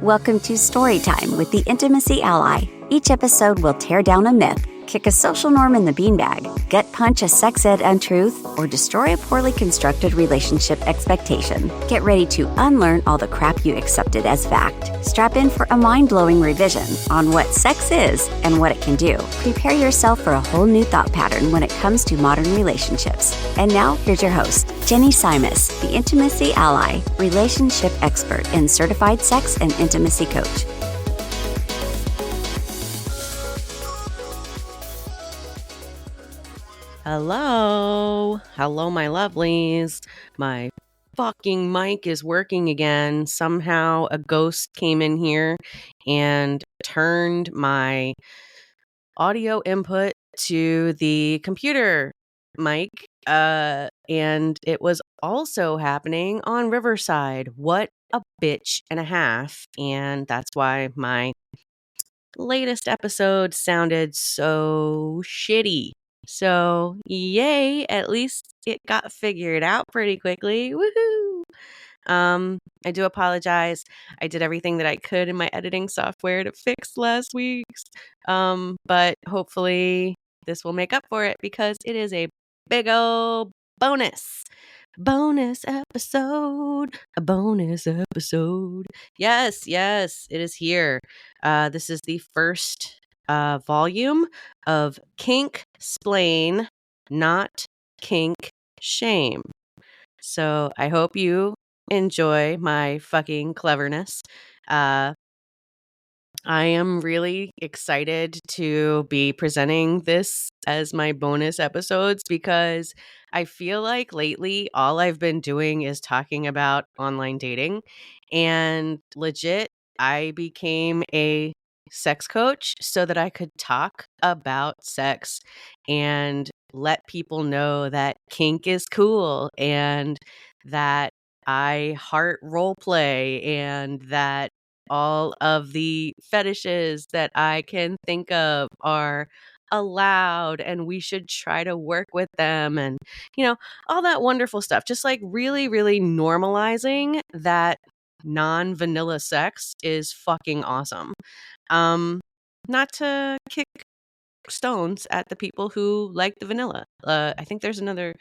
Welcome to Storytime with the Intimacy Ally. Each episode will tear down a myth, kick a social norm in the beanbag, gut punch a sex ed untruth, or destroy a poorly constructed relationship expectation. Get ready to unlearn all the crap you accepted as fact. Strap in for a mind-blowing revision on what sex is and what it can do. Prepare yourself for a whole new thought pattern when it comes to modern relationships. And now, here's your host, Jenny Simus, the Intimacy Ally, relationship expert and certified sex and intimacy coach. Hello, my lovelies. My fucking mic is working again. Somehow a ghost came in here and turned my audio input to the computer mic. And it was also happening on Riverside. What a bitch and a half. And that's why my latest episode sounded so shitty. So, yay, at least it got figured out pretty quickly. Woohoo! I do apologize. I did everything that I could in my editing software to fix last week's. But hopefully this will make up for it because it is a big old bonus. Bonus episode. A bonus episode. Yes, it is here. This is the first volume of Kinksplain NOT Kink Shame. So I hope you enjoy my fucking cleverness. I am really excited to be presenting this as my bonus episodes because I feel like lately all I've been doing is talking about online dating. And legit, I became a sex coach so that I could talk about sex and let people know that kink is cool and that I heart role play and that all of the fetishes that I can think of are allowed and we should try to work with them and, all that wonderful stuff. Just like really, really normalizing that non-vanilla sex is fucking awesome. Not to kick stones at the people who like the vanilla. I think there's another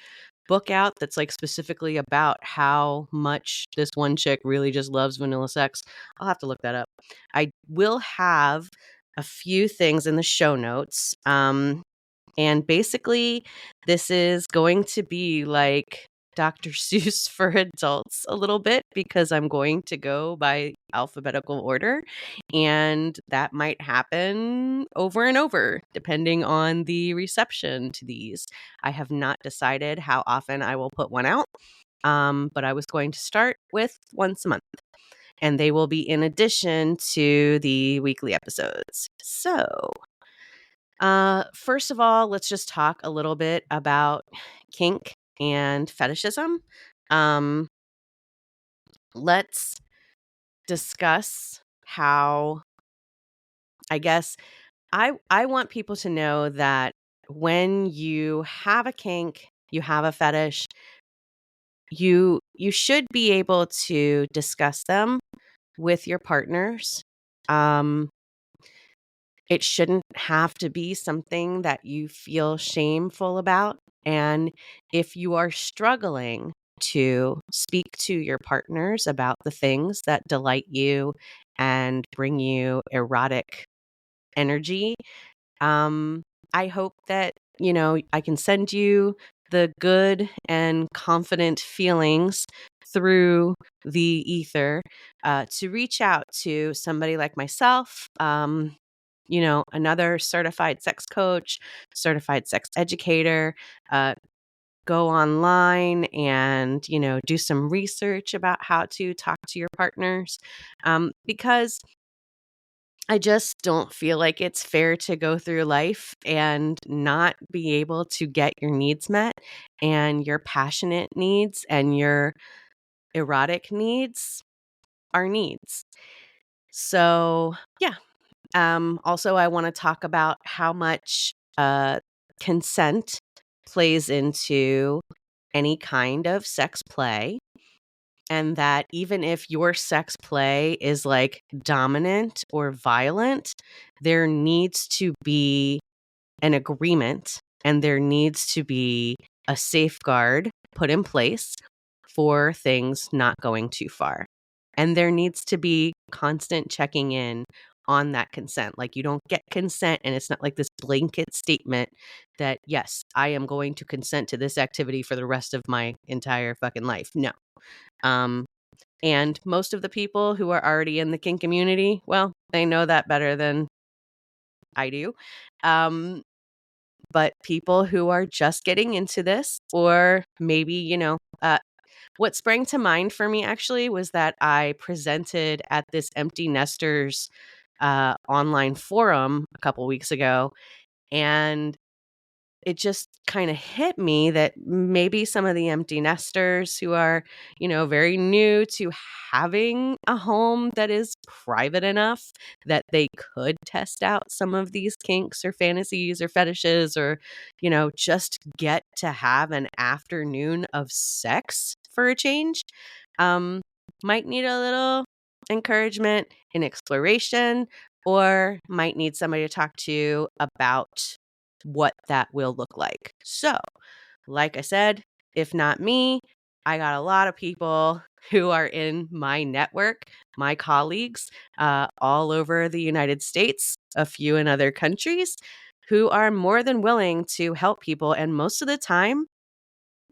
book out that's like specifically about how much this one chick really just loves vanilla sex. I'll have to look that up. I will have a few things in the show notes. And basically this is going to be like Dr. Seuss for adults a little bit because I'm going to go by alphabetical order and that might happen over and over depending on the reception to these. I have not decided how often I will put one out, but I was going to start with once a month and they will be in addition to the weekly episodes. So, first of all, let's just talk a little bit about kink and fetishism. Let's discuss how, I guess, I want people to know that when you have a kink, you have a fetish, you should be able to discuss them with your partners. It shouldn't have to be something that you feel shameful about. And if you are struggling to speak to your partners about the things that delight you and bring you erotic energy, I hope that, I can send you the good and confident feelings through the ether to reach out to somebody like myself, another certified sex coach, certified sex educator, go online and, do some research about how to talk to your partners. Because I just don't feel like it's fair to go through life and not be able to get your needs met and your passionate needs and your erotic needs are needs. So, yeah. Also, I want to talk about how much consent plays into any kind of sex play. and that even if your sex play is like dominant or violent, there needs to be an agreement and there needs to be a safeguard put in place for things not going too far. And there needs to be constant checking in on that consent. Like, you don't get consent and it's not like this blanket statement that, yes, I am going to consent to this activity for the rest of my entire fucking life. No. And most of the people who are already in the kink community, well, they know that better than I do. But people who are just getting into this, or maybe, what sprang to mind for me actually was that I presented at this empty nesters online forum a couple weeks ago, and it just kind of hit me that maybe some of the empty nesters who are, very new to having a home that is private enough that they could test out some of these kinks or fantasies or fetishes, or, just get to have an afternoon of sex for a change, might need a little encouragement in exploration, or might need somebody to talk to about what that will look like. So, like I said, if not me, I got a lot of people who are in my network, my colleagues, all over the United States, a few in other countries, who are more than willing to help people. And most of the time,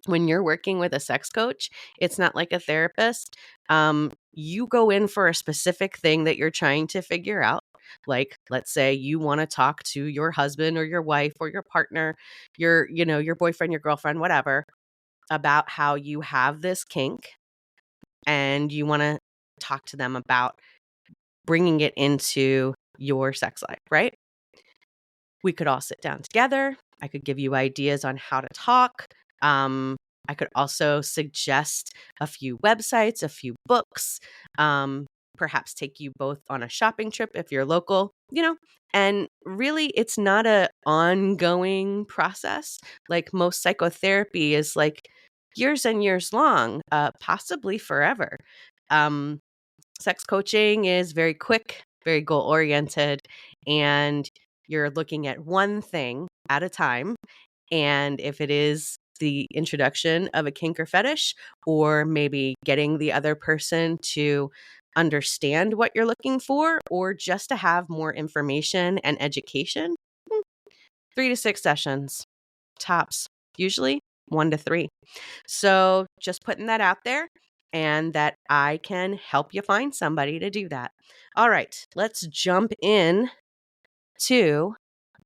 when you're working with a sex coach, it's not like a therapist. You go in for a specific thing that you're trying to figure out. Like, let's say you want to talk to your husband or your wife or your partner, your boyfriend, your girlfriend, whatever, about how you have this kink, and you want to talk to them about bringing it into your sex life, right? We could all sit down together. I could give you ideas on how to talk. I could also suggest a few websites, a few books, perhaps take you both on a shopping trip if you're local, and really it's not a ongoing process. Like, most psychotherapy is like years and years long, possibly forever. Sex coaching is very quick, very goal oriented, and you're looking at one thing at a time. And if it is the introduction of a kink or fetish, or maybe getting the other person to understand what you're looking for, or just to have more information and education, 3 to 6 sessions, tops, usually 1 to 3. So just putting that out there, and that I can help you find somebody to do that. All right, let's jump in to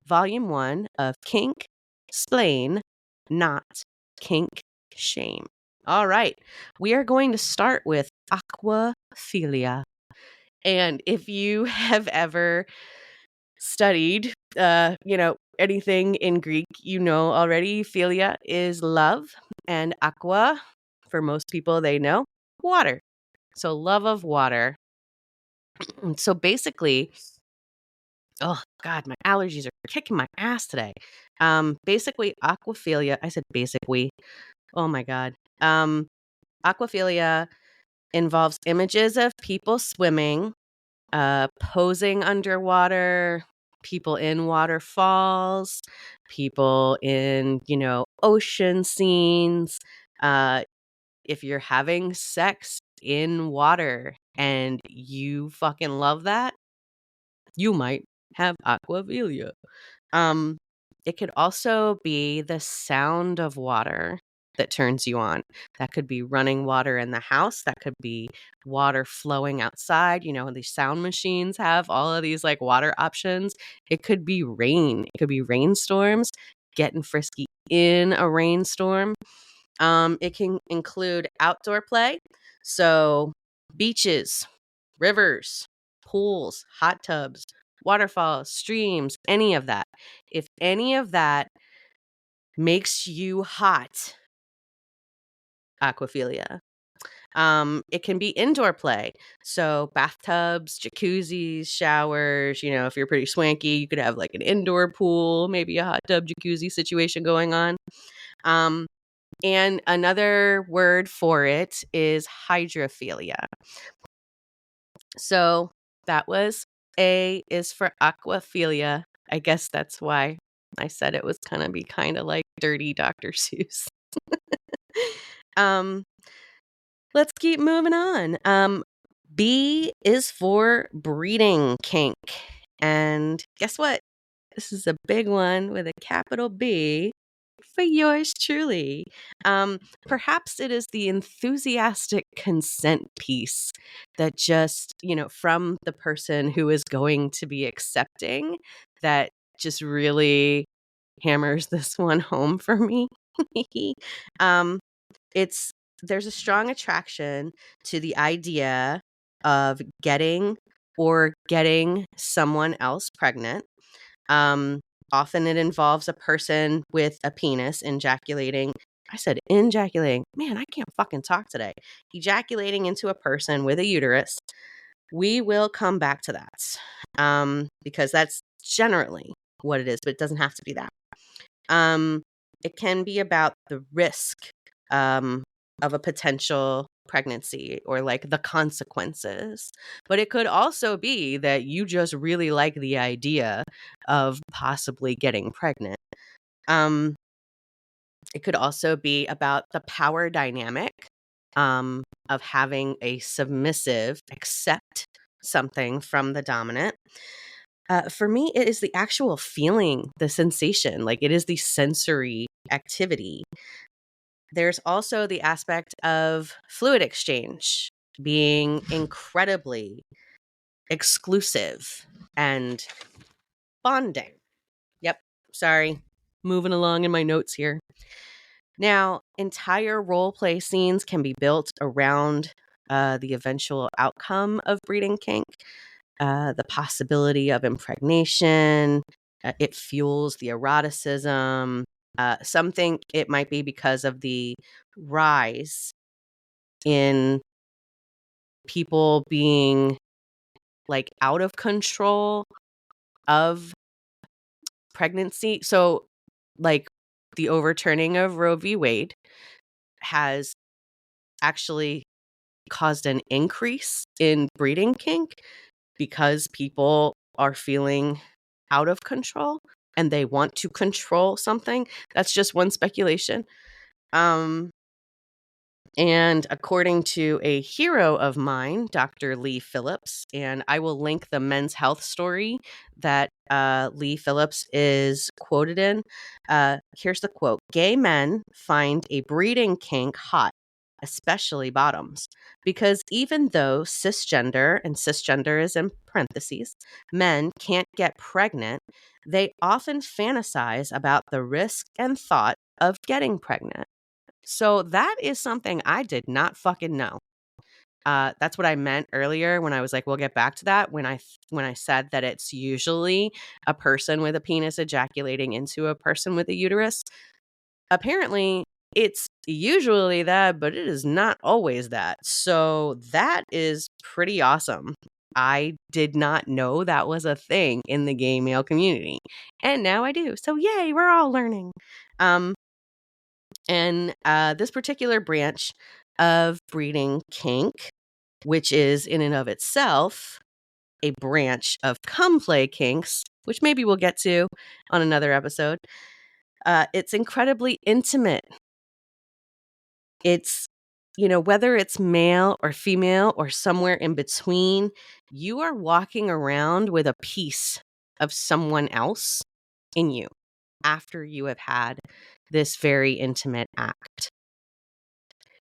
volume 1 of Kinksplain NOT Kink Shame. All right, we are going to start with Aquaphilia. And if you have ever studied, anything in Greek, already, philia is love, and aqua, for most people, they know, water. So love of water. So basically, oh God, my allergies are kicking my ass today. Basically, aquaphilia. I said basically. Oh my God. Aquaphilia involves images of people swimming, posing underwater, people in waterfalls, people in, ocean scenes. If you're having sex in water and you fucking love that, you might have aquaphilia. It could also be the sound of water that turns you on. That could be running water in the house. That could be water flowing outside. These sound machines have all of these like water options. It could be rain. It could be rainstorms, getting frisky in a rainstorm. It can include outdoor play. So beaches, rivers, pools, hot tubs, waterfalls, streams, any of that. If any of that makes you hot, aquaphilia. It can be indoor play. So bathtubs, jacuzzis, showers, if you're pretty swanky, you could have like an indoor pool, maybe a hot tub jacuzzi situation going on. And another word for it is hydrophilia. So that was A is for aquaphilia. I guess that's why I said it was going to be kind of like dirty Dr. Seuss. um, let's keep moving on. B is for breeding kink. And guess what? This is a big one with a capital B for yours truly. Perhaps it is the enthusiastic consent piece that just, from the person who is going to be accepting, that just really hammers this one home for me. um, it's there's a strong attraction to the idea of getting someone else pregnant. Often it involves a person with a penis ejaculating. I said ejaculating. Man, I can't fucking talk today. Ejaculating into a person with a uterus. We will come back to that because that's generally what it is, but it doesn't have to be that. It can be about the risk of a potential pregnancy or like the consequences. But it could also be that you just really like the idea of possibly getting pregnant. It could also be about the power dynamic of having a submissive accept something from the dominant. For me, it is the actual feeling, the sensation, like it is the sensory activity. There's also the aspect of fluid exchange being incredibly exclusive and bonding. Yep, sorry, moving along in my notes here. Now, entire role play scenes can be built around the eventual outcome of breeding kink. The possibility of impregnation. It fuels the eroticism. Some think it might be because of the rise in people being like out of control of pregnancy. So, like, the overturning of Roe v. Wade has actually caused an increase in breeding kink because people are feeling out of control and they want to control something. That's just one speculation. And according to a hero of mine, Dr. Lee Phillips, and I will link the Men's Health story that Lee Phillips is quoted in. Here's the quote: "Gay men find a breeding kink hot, especially bottoms, because even though cisgender, and cisgender is in parentheses, men can't get pregnant, they often fantasize about the risk and thought of getting pregnant." So that is something I did not fucking know. That's what I meant earlier when I was like, we'll get back to that. When I said that it's usually a person with a penis ejaculating into a person with a uterus. Apparently, it's usually that, but it is not always that. So that is pretty awesome. I did not know that was a thing in the gay male community, and now I do. So yay, we're all learning. And this particular branch of breeding kink, which is in and of itself a branch of cum play kinks, which maybe we'll get to on another episode, it's incredibly intimate. It's, whether it's male or female or somewhere in between, you are walking around with a piece of someone else in you after you have had this very intimate act.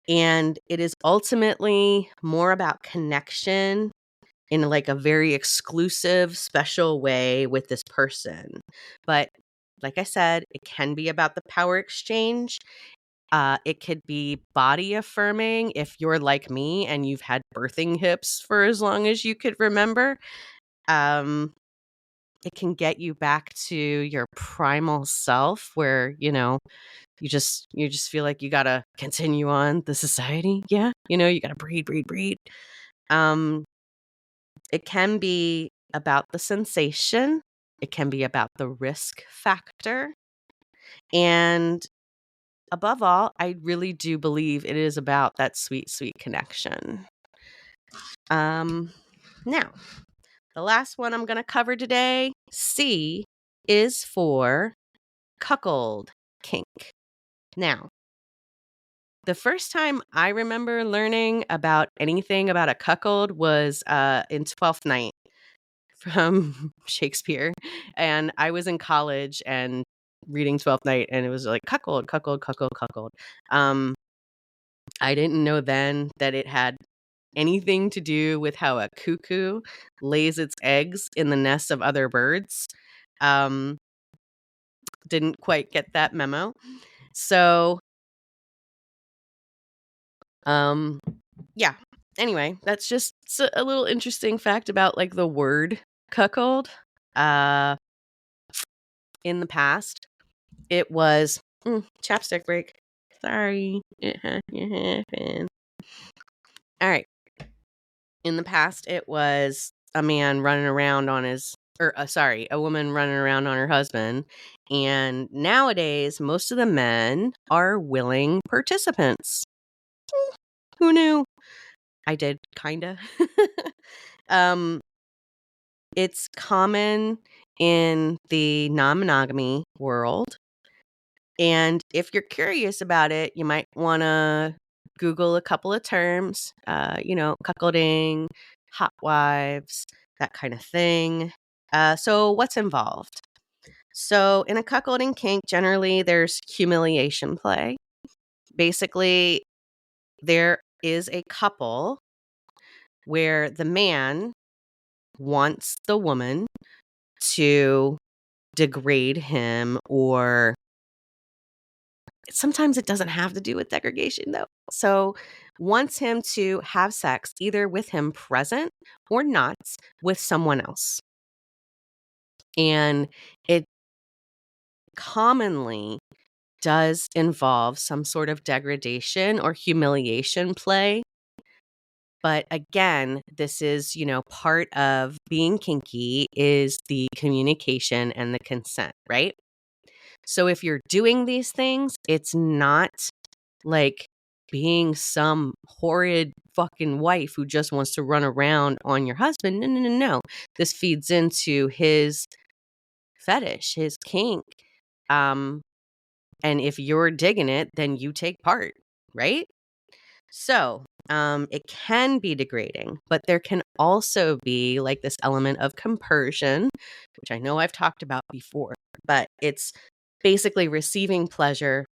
And it is ultimately more about connection in like a very exclusive, special way with this person. But like I said, it can be about the power exchange. It could be body affirming if you're like me and you've had birthing hips for as long as you could remember. It can get you back to your primal self where, you just feel like you gotta continue on the society. Yeah. You gotta breed. It can be about the sensation. It can be about the risk factor. And above all, I really do believe it is about that sweet, sweet connection. Now, the last one I'm going to cover today, C, is for cuckold kink. Now, the first time I remember learning about anything about a cuckold was in Twelfth Night from Shakespeare. And I was in college and reading Twelfth Night, and it was like cuckold, cuckold, cuckold, cuckold. I didn't know then that it had anything to do with how a cuckoo lays its eggs in the nests of other birds. Didn't quite get that memo. So, yeah. Anyway, that's just a little interesting fact about like the word cuckold. In the past, it was chapstick break. Sorry, it happened. All right. In the past, it was a man running around on his, a woman running around on her husband. And nowadays, most of the men are willing participants. Who knew? I did, kinda. It's common in the non-monogamy world. And if you're curious about it, you might want to Google a couple of terms, cuckolding, hot wives, that kind of thing. So what's involved? So in a cuckolding kink, generally there's humiliation play. Basically, there is a couple where the man wants the woman to degrade him, or sometimes it doesn't have to do with degradation though. So wants him to have sex either with him present or not with someone else. And it commonly does involve some sort of degradation or humiliation play. But again, this is, part of being kinky is the communication and the consent, right? So if you're doing these things, it's not like being some horrid fucking wife who just wants to run around on your husband. No. This feeds into his fetish, his kink. And if you're digging it, then you take part, right? So, it can be degrading, but there can also be like this element of compersion, which I know I've talked about before, but it's basically receiving pleasure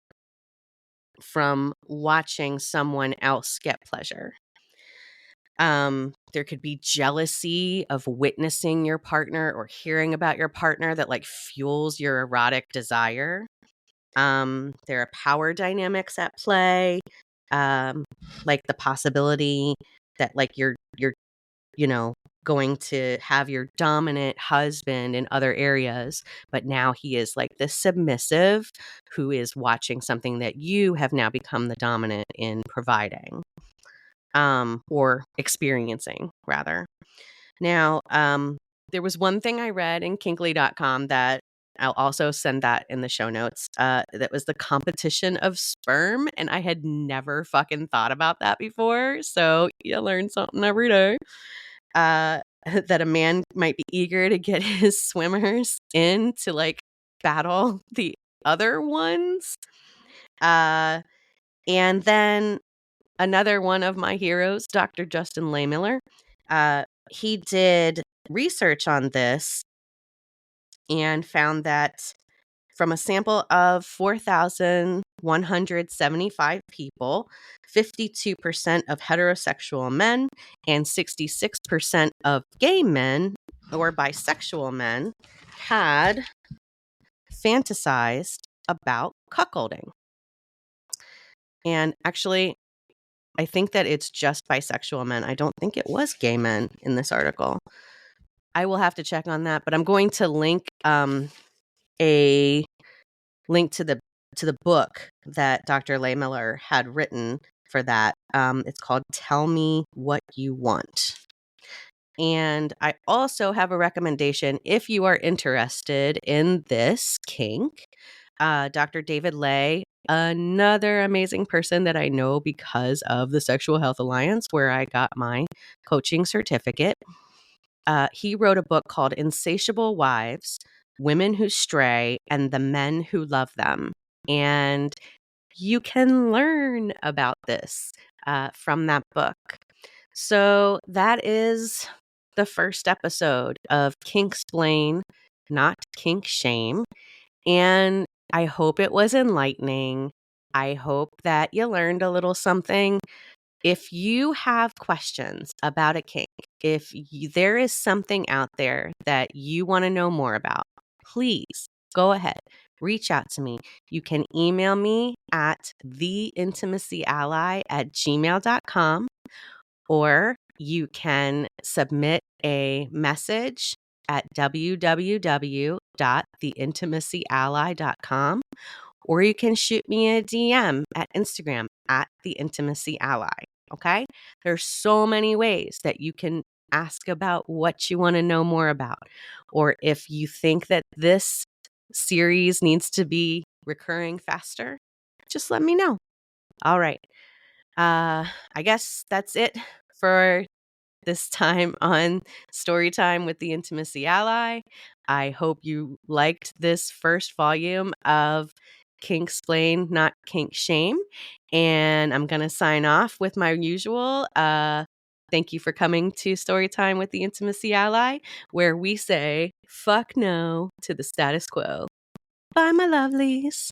from watching someone else get pleasure. There could be jealousy of witnessing your partner or hearing about your partner that like fuels your erotic desire. There are power dynamics at play, like the possibility that like you're going to have your dominant husband in other areas, but now he is like the submissive who is watching something that you have now become the dominant in providing, or experiencing rather. Now, there was one thing I read in kinkly.com that I'll also send that in the show notes. That was the competition of sperm. And I had never fucking thought about that before. So you learn something every day. That a man might be eager to get his swimmers in to like battle the other ones. And then another one of my heroes, Dr. Justin Lehmiller, he did research on this and found that from a sample of 4,175 people, 52% of heterosexual men and 66% of gay men or bisexual men had fantasized about cuckolding. And actually, I think that it's just bisexual men. I don't think it was gay men in this article. I will have to check on that, but I'm going to link a link to the book that Dr. Lehmiller had written for that. It's called Tell Me What You Want. And I also have a recommendation if you are interested in this kink. Dr. David Lay another amazing person that I know because of the Sexual Health Alliance, where I got my coaching certificate. He wrote a book called Insatiable Wives, Women Who Stray, and the Men Who Love Them. And you can learn about this from that book. So that is the first episode of Kinksplain NOT Kink Shame. And I hope it was enlightening. I hope that you learned a little something. If you have questions about a kink, if there is something out there that you want to know more about, please go ahead, reach out to me. You can email me at theintimacyally@gmail.com, or you can submit a message at www.theintimacyally.com, or you can shoot me a DM at Instagram at theintimacyally. Okay? There's so many ways that you can ask about what you want to know more about. Or if you think that this series needs to be recurring faster, just let me know. All right. I guess that's it for this time on Storytime with the Intimacy Ally. I hope you liked this first volume of Kinksplain NOT Kink Shame. And I'm going to sign off with my usual. Thank you for coming to Storytime with the Intimacy Ally, where we say fuck no to the status quo. Bye, my lovelies.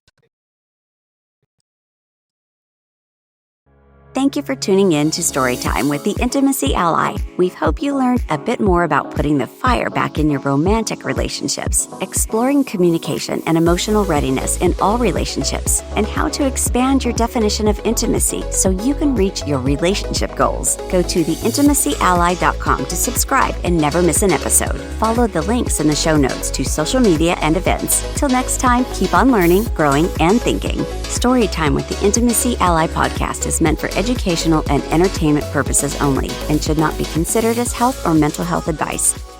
Thank you for tuning in to Storytime with the Intimacy Ally. We hope you learned a bit more about putting the fire back in your romantic relationships, exploring communication and emotional readiness in all relationships, and how to expand your definition of intimacy so you can reach your relationship goals. Go to theintimacyally.com to subscribe and never miss an episode. Follow the links in the show notes to social media and events. Till next time, keep on learning, growing, and thinking. Storytime with the Intimacy Ally podcast is meant for educational and entertainment purposes only and should not be considered as health or mental health advice.